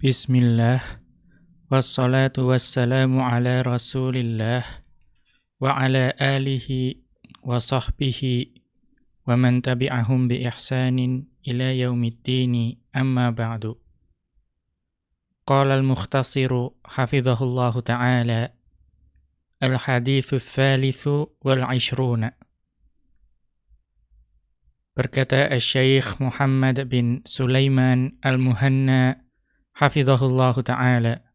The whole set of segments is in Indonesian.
Bismillah, wassalatu wassalamu ala rasulillah, wa ala alihi wa sahbihi, wa man tabi'ahum bi ihsanin ila yaumiddini amma ba'du. Qala al-mukhtasiru hafidhahullahu ta'ala, al-hadithu tsalitsu wal 'ishruna. Berkata Asy-Syaikh Muhammad bin Sulaiman Al-Muhanna hafizahullahu ta'ala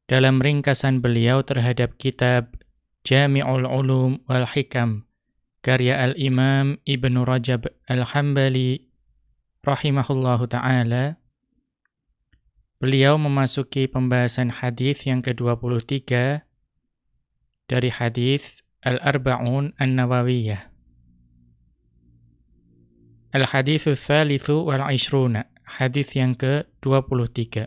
dalam ringkasan beliau terhadap kitab Jami'ul Ulum wal Hikam karya Al-Imam Ibnu Rajab Al-Hambali rahimahullahu ta'ala, beliau memasuki pembahasan hadis yang ke-23 dari hadis Al-Arba'un An-Nawawiyah. Al-haditsu tsalitsu wal 'ishruna, hadis yang ke-23.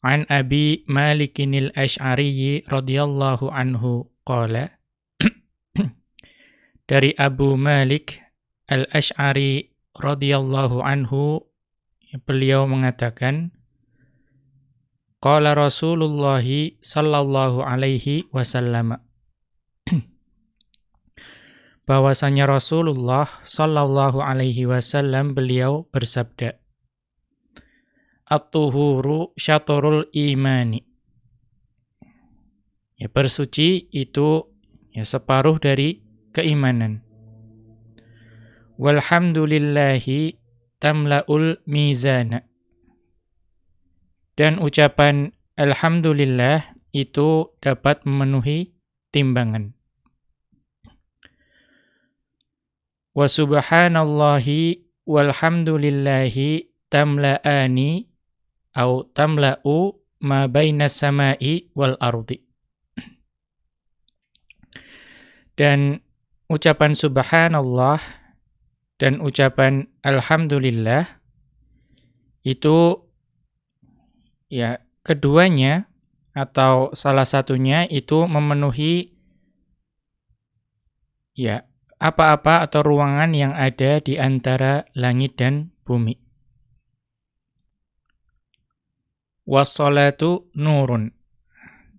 An Abi Malikin al-Asy'ari radhiyallahu anhu qala, dari Abu Malik al-Asy'ari radhiyallahu anhu, beliau mengatakan, qala Rasulullah sallallahu alaihi wasallam, bahwasanya Rasulullah sallallahu alaihi wasallam beliau bersabda, at-tuhuru syatrul imani. Ya, bersuci itu separuh dari keimanan. Walhamdulillahi tamla'ul mizana. Dan ucapan alhamdulillah itu dapat memenuhi timbangan. Wa subhanallahi walhamdulillahi tamla'ani au tamla'u ma bainas sama'i wal ardi. Dan ucapan subhanallah dan ucapan alhamdulillah itu keduanya atau salah satunya itu memenuhi apa-apa atau ruangan yang ada di antara langit dan bumi. Wassalatu nurun,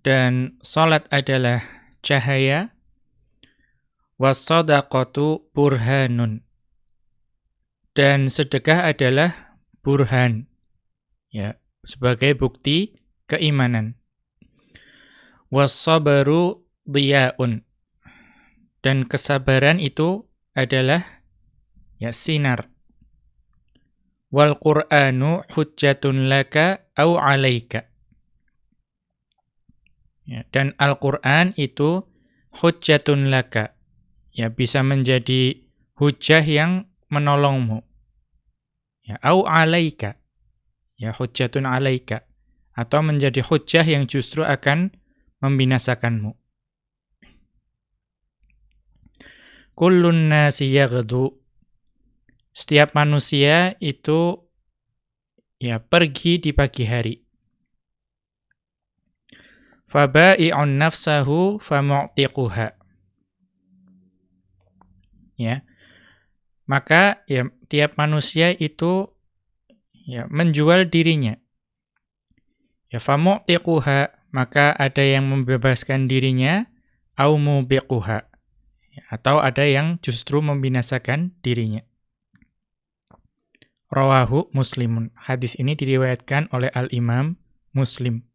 dan salat adalah cahaya. Wassadaqatu burhanun, dan sedekah adalah burhan, sebagai bukti keimanan. Wassabaru dhiyaun, dan kesabaran itu adalah sinar. Wal Qur'anu hujjatun laka au 'alaika. Dan Al-Qur'an itu hujjatun laka, bisa menjadi hujjah yang menolongmu. Au 'alaika, hujjatun 'alaika, atau menjadi hujjah yang justru akan membinasakanmu. Kullun nasi yaghdu, setiap manusia itu pergi di pagi hari. Fabai'un nafsahu famu'tiquha. Maka tiap manusia itu menjual dirinya. Famu'tiquha, maka ada yang membebaskan dirinya, au mubiquha, atau ada yang justru membinasakan dirinya. Rawahu Muslimun. Hadis ini diriwayatkan oleh Al-Imam Muslim.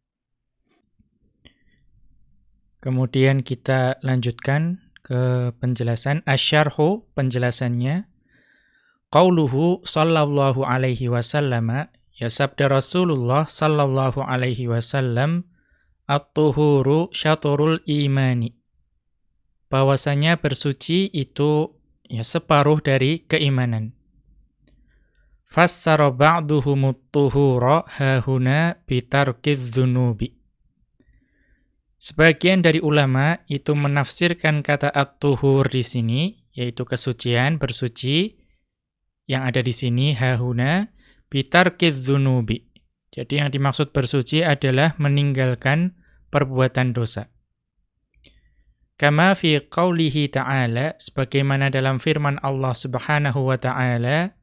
Kemudian kita lanjutkan ke penjelasan asyarhu, penjelasannya. Qauluhu sallallahu alaihi wasallam, sabda Rasulullah sallallahu alaihi wasallam, at-tuhuru syatrul imani, bahwasanya bersuci itu separuh dari keimanan. Fassara ba'duhumut tuhura hahuna bitarkiz dzunubi. Sebagian dari ulama itu menafsirkan kata at-tuhur di sini, yaitu kesucian, bersuci, yang ada di sini hahuna bitarkiz dzunubi. Jadi yang dimaksud bersuci adalah meninggalkan perbuatan dosa. Kama fi qaulihi ta'ala, sebagaimana dalam firman Allah Subhanahu wa ta'ala,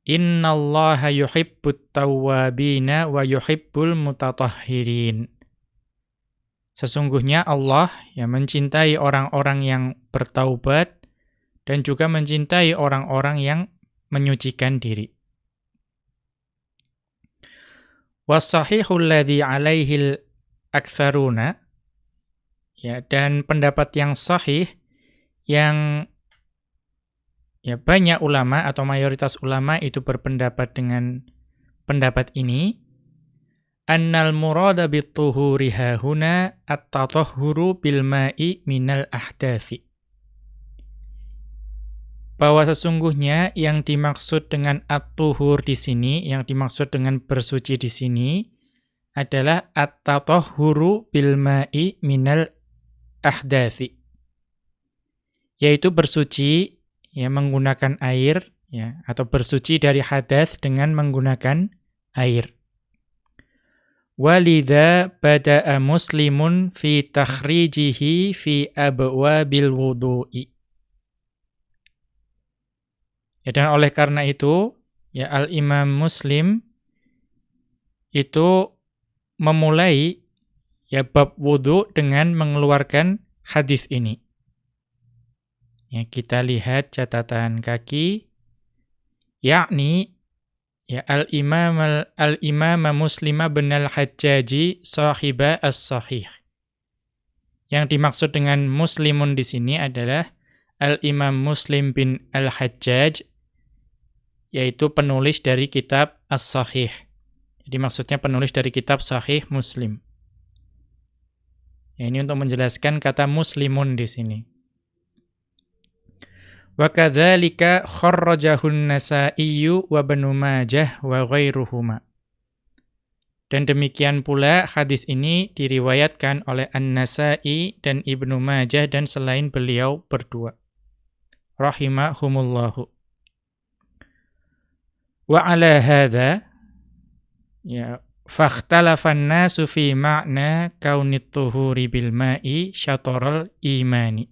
Innallaha yuhibbut tawwabina wa yuhibbul mutatahhirin. Sesungguhnya Allah mencintai orang-orang yang bertaubat dan juga mencintai orang-orang yang menyucikan diri. Was-sahihul ladzi 'alaihil aktsaruna, dan pendapat yang sahih yang banyak ulama atau mayoritas ulama itu berpendapat dengan pendapat ini, annal murada bit-tuhuri hahuna at-tatahhuru bil ma'i minal ahdathi. Bahwa sesungguhnya yang dimaksud dengan at-tuhur di sini, yang dimaksud dengan bersuci di sini adalah at-tatahhuru bil ma'i minal ahdathi. Yaitu bersuci menggunakan air atau bersuci dari hadas dengan menggunakan air. Walidha bada'a muslimun fi takhrijihi fi abwabil wudu'i. Dan oleh karena itu, Al-Imam Muslim itu memulai bab wudu dengan mengeluarkan hadis ini. Kita lihat catatan kaki, yakni Al-Imam Muslim bin Al-Hajjaji sahiba as-sahih. Yang dimaksud dengan muslimun di sini adalah Al-Imam Muslim bin Al-Hajjaj, yaitu penulis dari kitab As-Sahih. Jadi maksudnya penulis dari kitab Sahih Muslim. Ini untuk menjelaskan kata muslimun di sini. Wa kadzalika kharrajahu an-Nasa'i wa Ibnu Majah wa ghairuhuma. Dan demikian pula hadis ini diriwayatkan oleh An-Nasa'i dan Ibnu Majah dan selain beliau berdua. Rahimahumullahu. Wa ala hadza fakhtalafa an-nasu fi ma'na kaunit tuhuri bil ma'i syataral imani.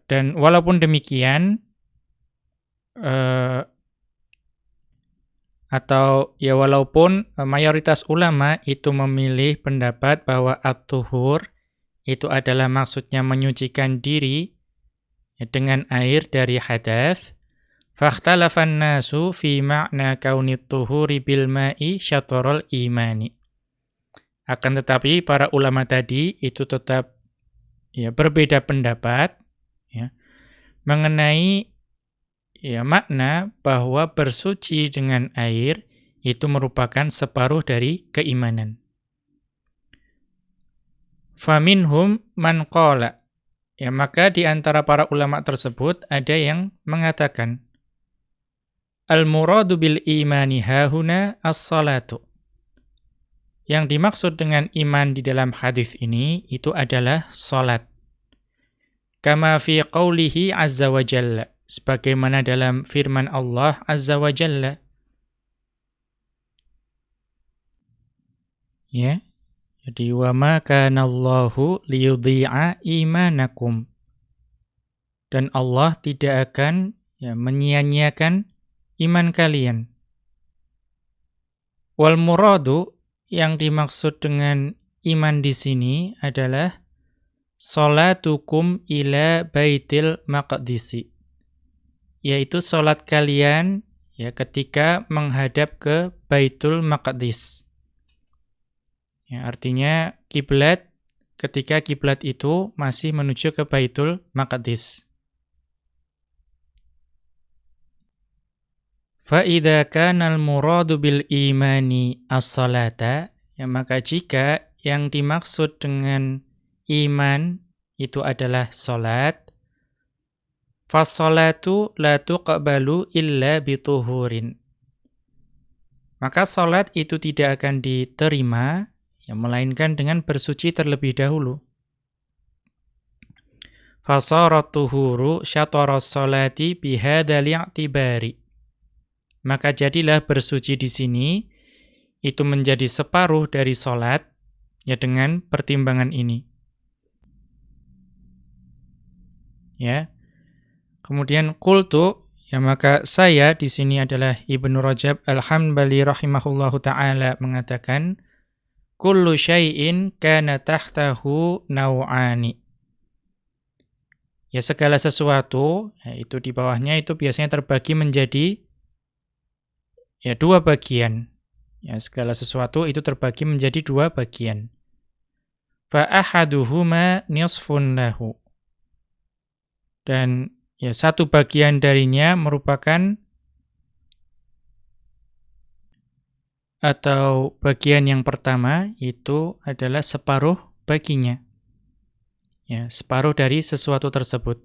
Dan walaupun demikian, walaupun mayoritas ulama itu memilih pendapat bahwa at-tuhur itu adalah maksudnya menyucikan diri dengan air dari hadas, fakhtalafan nasu fi ma'na kaunit tuhuri bil ma'i syataral imani. Akan tetapi para ulama tadi itu tetap berbeda pendapat mengenai makna bahwa bersuci dengan air itu merupakan separuh dari keimanan. Faminhum man qala, maka di antara para ulama tersebut ada yang mengatakan al-muradu bil imani hahuna as-salatu. Yang dimaksud dengan iman di dalam hadis ini itu adalah salat. Kama fi qawlihi azza wa jalla, sebagaimana dalam firman Allah azza wa jalla. Jadi wa ma kana Allahu liyudhi'a imanakum. Dan Allah tidak akan menyia-nyiakan iman kalian. Wal muradu, yang dimaksud dengan iman di sini adalah salatukum ila baitil maqdisi, yaitu salat kalian ketika menghadap ke Baitul Maqdis. Artinya kiblat, ketika kiblat itu masih menuju ke Baitul Maqdis. Fa idza kana al-muradu bil imani as-salata, maka jika yang dimaksud dengan iman itu adalah salat, fas-salatu la tuqbalu illa bituhurin. Maka salat itu tidak akan diterima melainkan dengan bersuci terlebih dahulu. Fasarat tuhuru syataras salati bihadzal i'tibari. Maka jadilah bersuci di sini itu menjadi separuh dari salat dengan pertimbangan ini. Kemudian qultu, Ya, maka saya di sini adalah Ibnu Rajab Al-Hambali rahimahullahu taala mengatakan kullu syai'in kana tahtahu naw'ani. Ya, segala sesuatu, ya, itu di bawahnya itu biasanya terbagi menjadi ya dua bagian. Ya, segala sesuatu itu terbagi menjadi dua bagian. Fa ahaduhuma nisfun lahu. Dan ya satu bagian darinya merupakan atau bagian yang pertama itu adalah separuh baginya. Ya, separuh dari sesuatu tersebut.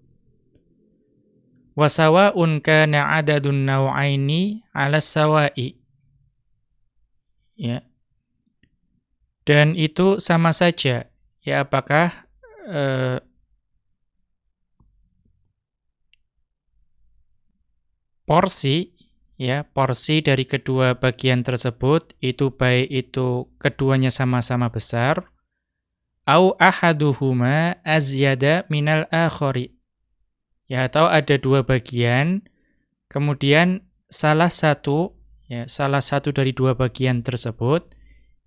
Wa sawa'un kana 'adadun naw'aini 'ala sawa'i. Ya. Dan itu sama saja. Ya, apakah porsi dari kedua bagian tersebut itu baik itu keduanya sama-sama besar au ahaduhuma azyada minal akhari. Ya, atau ada dua bagian, kemudian salah satu dari dua bagian tersebut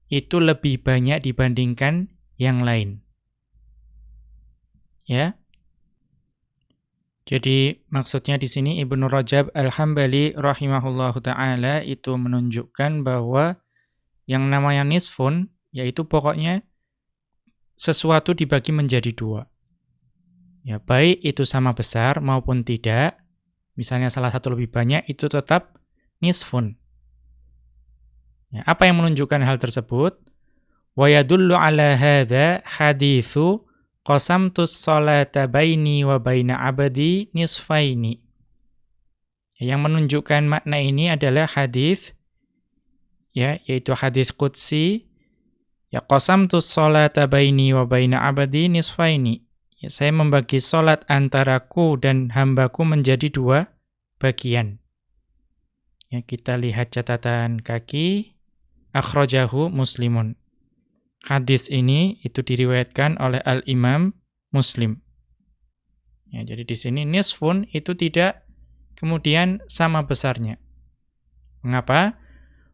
itu lebih banyak dibandingkan yang lain. Ya. Jadi maksudnya di sini Ibnu Rajab Al-Hambali rahimahullahu taala itu menunjukkan bahwa yang namanya nisfun yaitu pokoknya sesuatu dibagi menjadi dua. Ya, baik itu sama besar maupun tidak, misalnya salah satu lebih banyak, itu tetap nisfun. Ya, apa yang menunjukkan hal tersebut? Wa yadullu ala hadza haditsu qasamtus sholata baini wa baina abdi nisfaini. Yang menunjukkan makna ini adalah hadis ya, yaitu hadis qudsi ya qasamtus sholata baini wa baina abdi nisfaini. Ya, saya membagi salat antaraku dan hambaku menjadi dua bagian. Ya, kita lihat catatan kaki akhrajahu Muslimun. Hadis ini itu diriwayatkan oleh Al-Imam Muslim. Ya, jadi di sini nisfun itu tidak kemudian sama besarnya. Mengapa?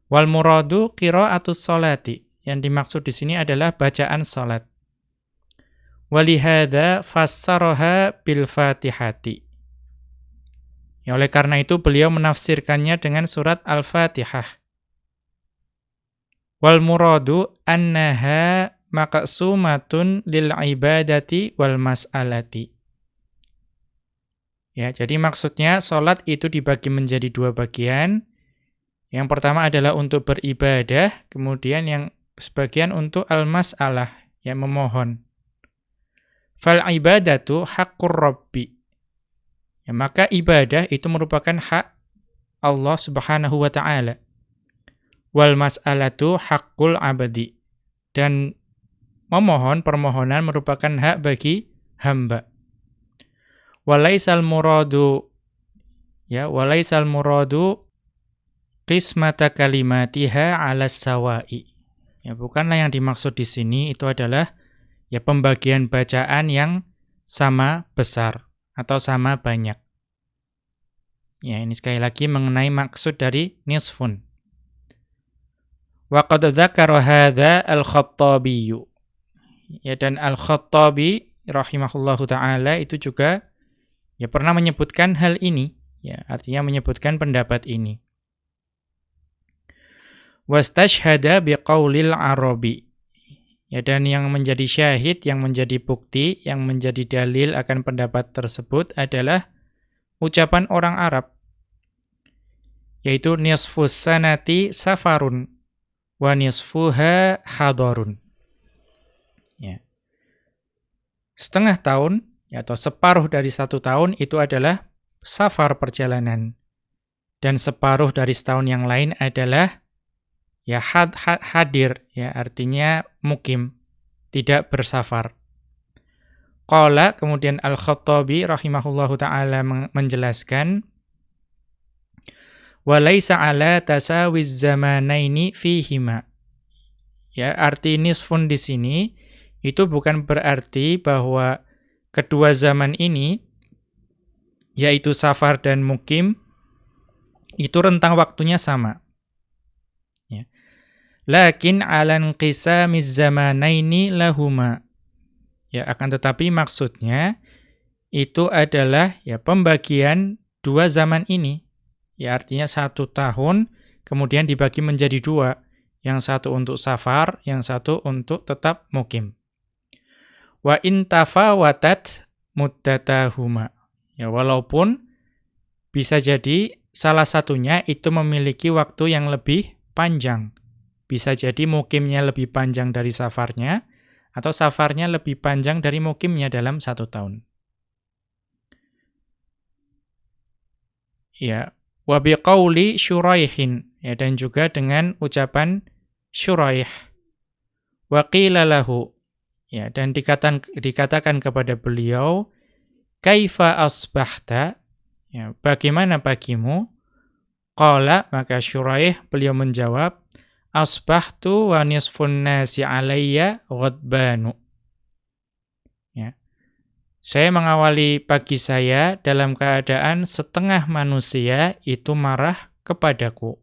Wal muradu qira'atus sholati. Yang dimaksud di sini adalah bacaan salat. Walihada fassaraha bil Fatihati. Ya, oleh karena itu beliau menafsirkannya dengan surat Al-Fatihah. Wal muradu annaha maqsumatun lil ibadati wal mas'alati. Ya, jadi maksudnya salat itu dibagi menjadi dua bagian. Yang pertama adalah untuk beribadah, kemudian yang sebagian untuk al-mas'alah, yang memohon. Fal ibadatu haqqur rabbi. Ya, maka ibadah itu merupakan hak Allah Subhanahu wa taala. Wal mas'alatu haqqul abdi. Dan memohon, permohonan merupakan hak bagi hamba. Walaisal muradu qismata kalimatiha 'alas sawa'i. Ya, bukanlah yang dimaksud di sini itu adalah ya pembagian bacaan yang sama besar atau sama banyak. Ya, ini sekali lagi mengenai maksud dari nisfun. Wa qad dzakara hadza al-Khattabi. Ya, dan Al-Khattabi rahimahullahu taala itu juga ya pernah menyebutkan hal ini, ya, artinya menyebutkan pendapat ini. Wastashhada biqaulil Arabi. Ya, dan yang menjadi syahid, yang menjadi bukti, yang menjadi dalil akan pendapat tersebut adalah ucapan orang Arab, yaitu nisfus sanati safarun wa nisfuha hadarun. Ya. Setengah tahun ya, atau separuh dari 1 tahun itu adalah safar perjalanan, dan separuh dari setahun yang lain adalah ya hadir, ya artinya mukim, tidak bersafar. Qala, kemudian Al-Khattabi rahimahullahu taala menjelaskan walaisa ala tasawiz zamanaini fihima. Ya, arti nisfun di sini itu bukan berarti bahwa kedua zaman ini yaitu safar dan mukim itu rentang waktunya sama. Ya. Lakin 'alan qisamiz zamanaini lahuma. Ya, akan tetapi maksudnya itu adalah ya pembagian dua zaman ini. Ya, artinya 1 tahun kemudian dibagi menjadi 2. Yang satu untuk safar, yang satu untuk tetap mukim. Wa in tafawatat muddatahuma. Ya, walaupun bisa jadi salah satunya itu memiliki waktu yang lebih panjang. Bisa jadi mukimnya lebih panjang dari safarnya, atau safarnya lebih panjang dari mukimnya dalam 1 tahun. Ya, wa biqauli Syuraihin, ya, dan juga dengan ucapan Syuraih. Wa qila lahu, ya, dan dikatakan kepada beliau, kaifa asbahta, ya, bagaimana pagimu? Qala, maka Syuraih beliau menjawab, asbahtu wa nisfun nasi alayya ghadbanu. Ya. Saya mengawali pagi saya dalam keadaan setengah manusia itu marah kepadaku.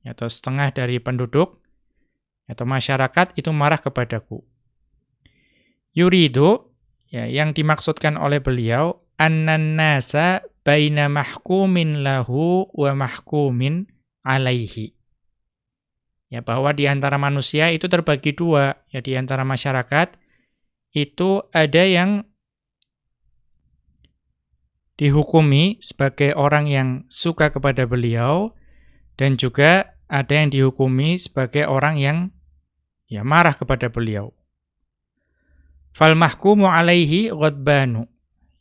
Atau setengah dari penduduk atau masyarakat itu marah kepadaku. Yuridu, ya, yang dimaksudkan oleh beliau, annan nasa baina mahkumin lahu wa mahkumin alaihi. Ya, bahwa di antara manusia itu terbagi 2, ya, di antara masyarakat itu ada yang dihukumi sebagai orang yang suka kepada beliau, dan juga ada yang dihukumi sebagai orang yang ya marah kepada beliau. Fal mahkumu alaihi ghadbanu.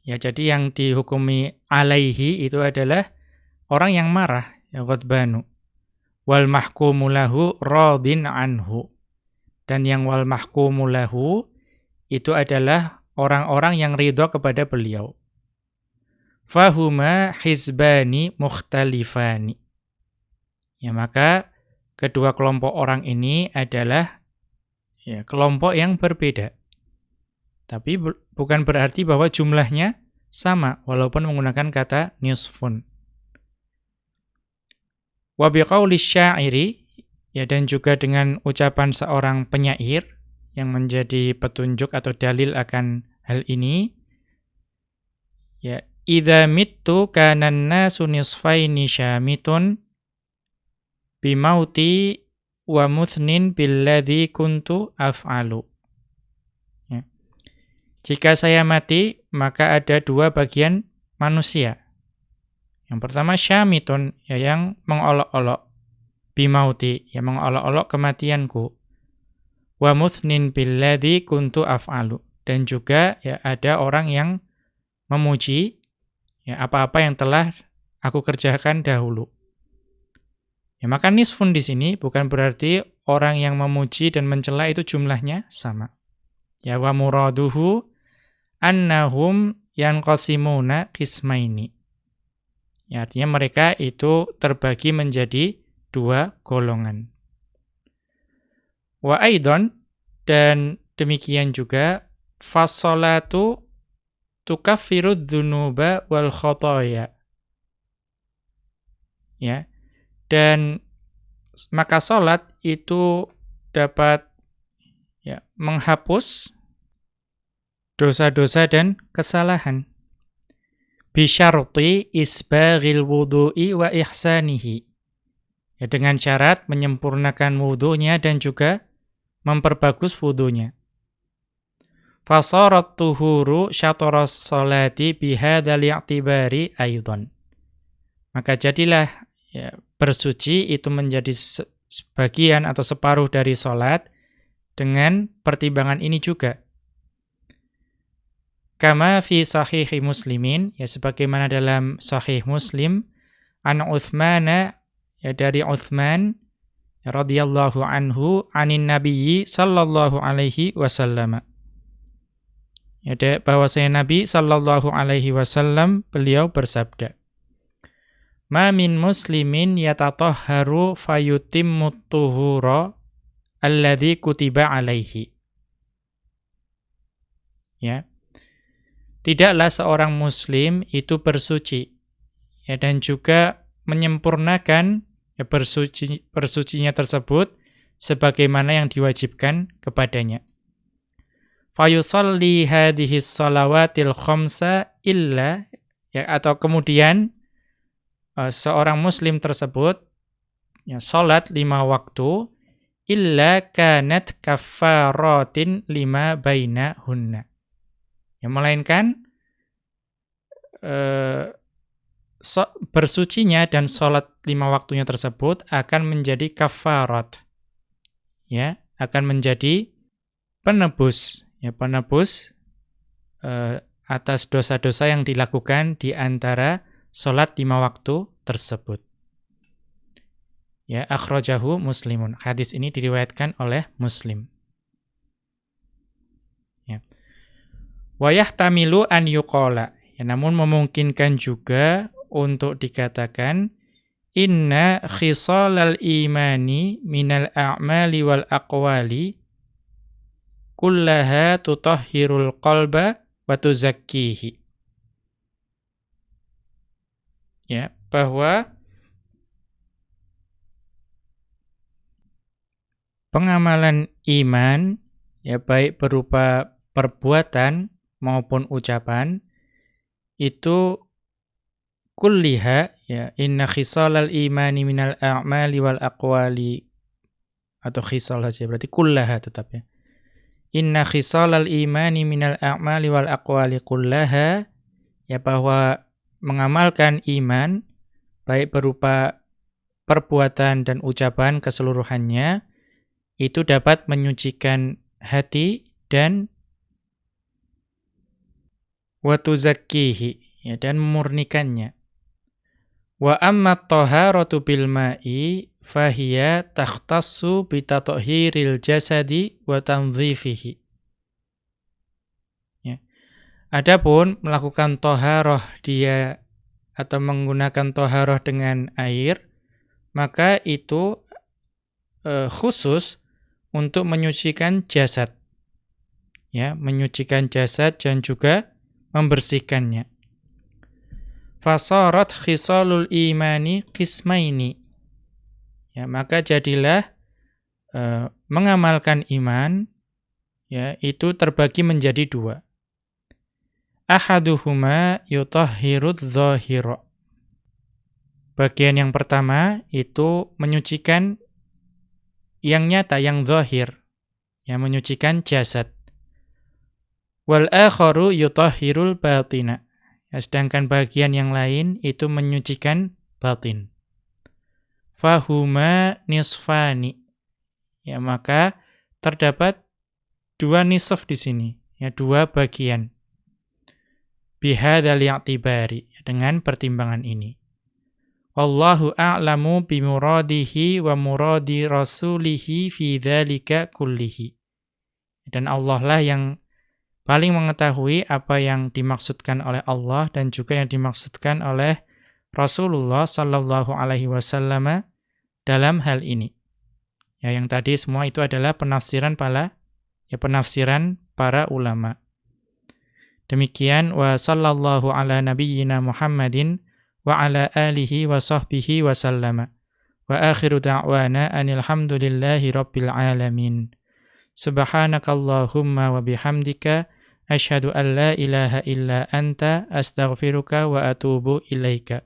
Ya, jadi yang dihukumi alaihi itu adalah orang yang marah, ya, ghadbanu. Wal mahkumu lahu radin anhu. Dan yang wal mahkumu lahu itu adalah orang-orang yang ridho kepada beliau. Fahuma hizbani mukhtalifani. Ya, maka kedua kelompok orang ini adalah ya kelompok yang berbeda. Tapi bukan berarti bahwa jumlahnya sama walaupun menggunakan kata nisfun. Wa biqauli syairi, ya, dan juga dengan ucapan seorang penyair yang menjadi petunjuk atau dalil akan hal ini, ya, idza mittu kana an-nasu nisfaini syamitun bimauti wa muthnin billadhi kuntu af'alu. Ya. Jika saya mati, maka ada 2 bagian manusia. Yang pertama syamitun, ya, yang mengolok-olok, bimauti, ya, mengolok-olok kematianku. Wa muthnin billadhi kuntu af'alu, dan juga ya ada orang yang memuji ya apa-apa yang telah aku kerjakan dahulu. Ya, maka nisfun di sini bukan berarti orang yang memuji dan mencela itu jumlahnya sama. Ya, wa muraduhu annahum yanqasimuna qismaini. Ya, artinya mereka itu terbagi menjadi 2 golongan. Wa aidon, dan demikian juga, fassolatu tukaffirudz dzunuba wal khotoya. Ya, dan maka salat itu dapat ya menghapus dosa-dosa dan kesalahan. Bisyarti isbaghil wudu'i wa ihsanihi. Ya, dengan syarat menyempurnakan wudunya dan juga memperbagus wudunya. Fasarat tuhuru syatras salati bihadzal i'tibari aidan. Maka jadilah ya, bersuci itu menjadi sebagian atau separuh dari salat dengan pertimbangan ini juga. Kama fi sahihi muslimin, ya, sebagaimana dalam sahih Muslim, an Uthmana, ya, dari Uthman radhiyallahu anhu, anin nabiyyi sallallahu alaihi wasallam. Ya, bahwasanya Nabi sallallahu alaihi wasallam beliau bersabda, ma min muslimin yatatahharu fayutimmut tuhura alladzi kutiba alaihi. Ya, tidaklah seorang muslim itu bersuci, ya, dan juga menyempurnakan ya, bersucinya tersebut sebagaimana yang diwajibkan kepadanya. Fayusalli hadhihi shalawatil khamsa illa ya, atau kemudian seorang muslim tersebut ya, salat 5 waktu illa kanat kaffaratin lima bainahunna. Ya, melainkan bersucinya dan salat 5 waktunya tersebut akan menjadi kafarat. Ya, akan menjadi penebus, ya, penebus atas dosa-dosa yang dilakukan di antara salat 5 waktu tersebut. Ya, akhrajahu Muslimun. Hadis ini diriwayatkan oleh Muslim. Ya. Wa yahtamilu an yuqala. Ya, namun memungkinkan juga untuk dikatakan inna khisalal imani minal a'mali wal aqwali kullaha tutahhirul qalba wa tuzakkihi. Ya, bahwa pengamalan iman ya baik berupa perbuatan maupun ucapan itu kulliha ya inna khisalal imani minal a'mali wal aqwali, atau khisal saja berarti kullaha tetap ya. Inna khisalal imani minal a'mali wal aqwali kullaha, ya bahwa mengamalkan iman baik berupa perbuatan dan ucapan keseluruhannya itu dapat menyucikan hati dan wa tuzakkihi ya, dan memurnikannya. Wa amma at-taharatu bil ma'i fahiya takhtassu bi tathhiril jasadi wa tanzifihi. Ya. Adapun melakukan thaharah dia atau menggunakan thaharah dengan air, maka itu khusus untuk menyucikan jasad. Ya, menyucikan jasad dan juga membersihkannya. Fasarat khisalul imani qismaini. Ya, maka jadilah mengamalkan iman ya itu terbagi menjadi 2. Ahaduhuma yutahhirudz dzahira. Bagian yang pertama itu menyucikan yang nyata, yang zahir, yang menyucikan jasad. Wal akharu yutahhirul batina. Ya, sedangkan bagian yang lain itu menyucikan batin. Fahuma nisfani. Ya, maka terdapat 2 nisf di sini, ya 2 bagian. Bihadzal i'tibari, dengan pertimbangan ini. Wallahu a'lamu bimuradihi wa muradi rasulihi fi dzalika kullihi. Dan Allah lah yang paling mengetahui apa yang dimaksudkan oleh Allah dan juga yang dimaksudkan oleh Rasulullah sallallahu alaihi wasallam dalam hal ini. Ya, yang tadi semua itu adalah penafsiran para ulama. Demikian wa sallallahu ala nabiyyina Muhammadin wa ala alihi wa sahbihi wa sallama. Wa akhiru da'wana anil hamdulillahi rabbil alamin. Subhanakallahumma wa bihamdika asyhadu an la ilaha illa anta astaghfiruka wa atubu ilaika.